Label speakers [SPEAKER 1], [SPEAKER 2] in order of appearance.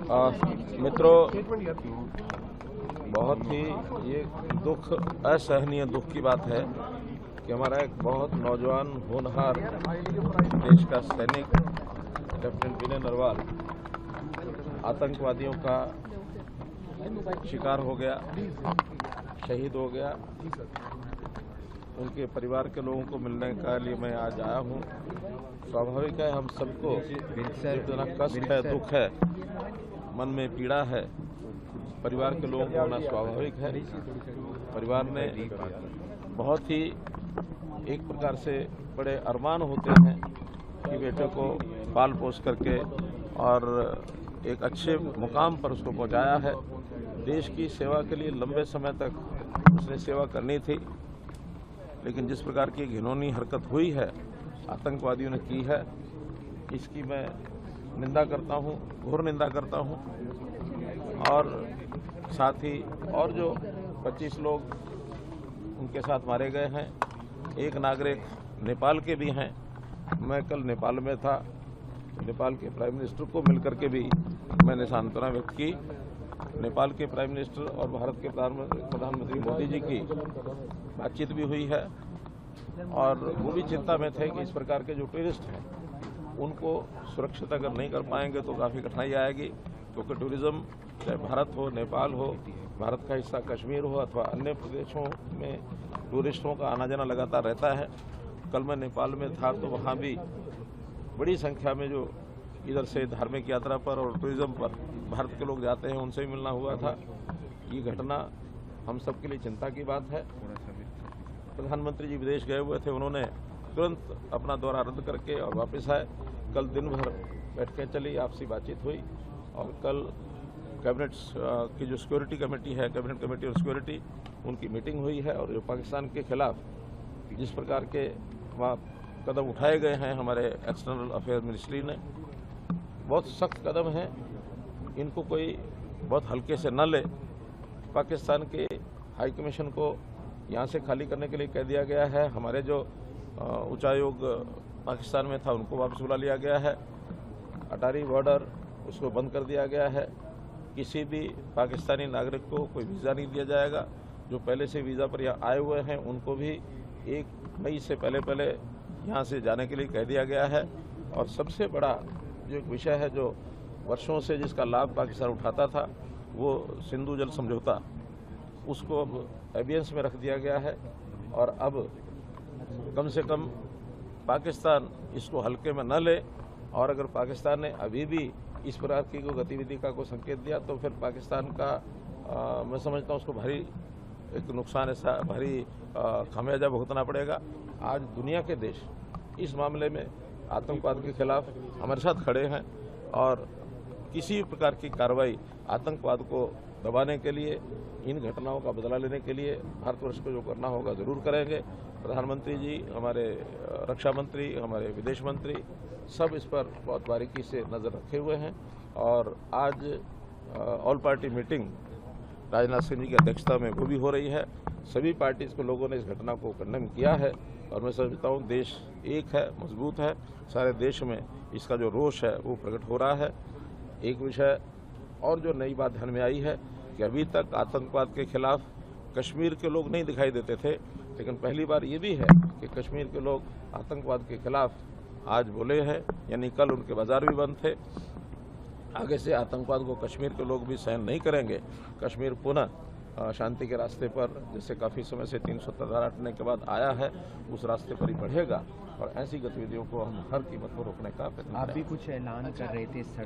[SPEAKER 1] मित्रों, बहुत ही ये दुख, असहनीय दुख की बात है कि हमारा एक बहुत नौजवान होनहार देश का सैनिक लेफ्टिनेंट विनय नरवाल आतंकवादियों का शिकार हो गया, शहीद हो गया। उनके परिवार के लोगों को मिलने के लिए मैं आज आया हूँ। स्वाभाविक है, हम सबको इतना कष्ट है, दुख है, मन में पीड़ा है, परिवार के लोगों को होना स्वाभाविक है। परिवार ने बहुत ही एक प्रकार से बड़े अरमान होते हैं कि बेटे को पाल पोस करके और एक अच्छे मुकाम पर उसको पहुंचाया है। देश की सेवा के लिए लंबे समय तक उसने सेवा करनी थी, लेकिन जिस प्रकार की घिनौनी हरकत हुई है, आतंकवादियों ने की है, इसकी मैं निंदा करता हूं, घोर निंदा करता हूं। और साथ ही और जो 25 लोग उनके साथ मारे गए हैं, एक नागरिक नेपाल के भी हैं। मैं कल नेपाल में था, नेपाल के प्राइम मिनिस्टर को मिलकर के भी मैंने सांत्वना व्यक्त की। नेपाल के प्राइम मिनिस्टर और भारत के प्रधानमंत्री मोदी जी की बातचीत भी हुई है और वो भी चिंता में थे कि इस प्रकार के जो टूरिस्ट हैं उनको सुरक्षित अगर नहीं कर पाएंगे तो काफ़ी कठिनाई आएगी, क्योंकि टूरिज्म चाहे भारत हो, नेपाल हो, भारत का हिस्सा कश्मीर हो अथवा अन्य प्रदेशों में टूरिस्टों का आना जाना लगातार रहता है। कल मैं नेपाल में था तो वहाँ भी बड़ी संख्या में जो इधर से धार्मिक यात्रा पर और टूरिज्म पर भारत के लोग जाते हैं, उनसे भी मिलना हुआ था। ये घटना हम सब के लिए चिंता की बात है। प्रधानमंत्री जी विदेश गए हुए थे, उन्होंने तुरंत अपना दौरा रद्द करके और वापस आए। कल दिन भर बैठकें चली, आपसी बातचीत हुई और कल कैबिनेट की जो सिक्योरिटी कमेटी है, कैबिनेट कमेटी और सिक्योरिटी, उनकी मीटिंग हुई है। और जो पाकिस्तान के खिलाफ जिस प्रकार के वहाँ कदम उठाए गए हैं हमारे एक्सटर्नल अफेयर मिनिस्ट्री ने, बहुत सख्त कदम हैं, इनको कोई बहुत हल्के से न ले। पाकिस्तान के हाई कमीशन को यहाँ से खाली करने के लिए कह दिया गया है। हमारे जो उच्चायोग पाकिस्तान में था उनको वापस बुला लिया गया है। अटारी बॉर्डर उसको बंद कर दिया गया है। किसी भी पाकिस्तानी नागरिक को कोई वीज़ा नहीं दिया जाएगा। जो पहले से वीज़ा पर यहाँ आए हुए हैं उनको भी 1 मई से पहले यहाँ से जाने के लिए कह दिया गया है। और सबसे बड़ा जो एक विषय है, जो वर्षों से जिसका लाभ पाकिस्तान उठाता था, वो सिंधु जल समझौता, उसको अब एबियंस में रख दिया गया है। और अब कम से कम पाकिस्तान इसको हल्के में न ले। और अगर पाकिस्तान ने अभी भी इस प्रकार की कोई गतिविधि का कोई संकेत दिया तो फिर पाकिस्तान का मैं समझता हूँ उसको भारी एक नुकसान, ऐसा भारी खामियाजा भुगतना पड़ेगा। आज दुनिया के देश इस मामले में आतंकवाद के खिलाफ हमारे साथ खड़े हैं और किसी प्रकार की कार्रवाई आतंकवाद को दबाने के लिए, इन घटनाओं का बदला लेने के लिए भारतवर्ष को जो करना होगा ज़रूर करेंगे। प्रधानमंत्री जी, हमारे रक्षा मंत्री, हमारे विदेश मंत्री सब इस पर बहुत बारीकी से नज़र रखे हुए हैं। और आज all party meeting Rajnath Singh ji की अध्यक्षता में वो भी हो रही है। सभी पार्टीज़ के लोगों ने इस घटना को कंडेम किया है और मैं समझता हूँ देश एक है, मजबूत है। सारे देश में इसका जो रोष है वो प्रकट हो रहा है। एक विषय और जो नई बात ध्यान में आई है कि अभी तक आतंकवाद के खिलाफ कश्मीर के लोग नहीं दिखाई देते थे, लेकिन पहली बार ये भी है कि कश्मीर के लोग आतंकवाद के खिलाफ आज बोले हैं। यानी कल उनके बाजार भी बंद थे। आगे से आतंकवाद को कश्मीर के लोग भी सहन नहीं करेंगे। कश्मीर पुनः शांति के रास्ते पर, जैसे काफ़ी समय से 370 हटने के बाद आया है, उस रास्ते पर ही बढ़ेगा। और ऐसी गतिविधियों को हम हर कीमत पर रोकने का प्रयत्न करेंगे।
[SPEAKER 2] आप भी कुछ ऐलान कर रहे थे।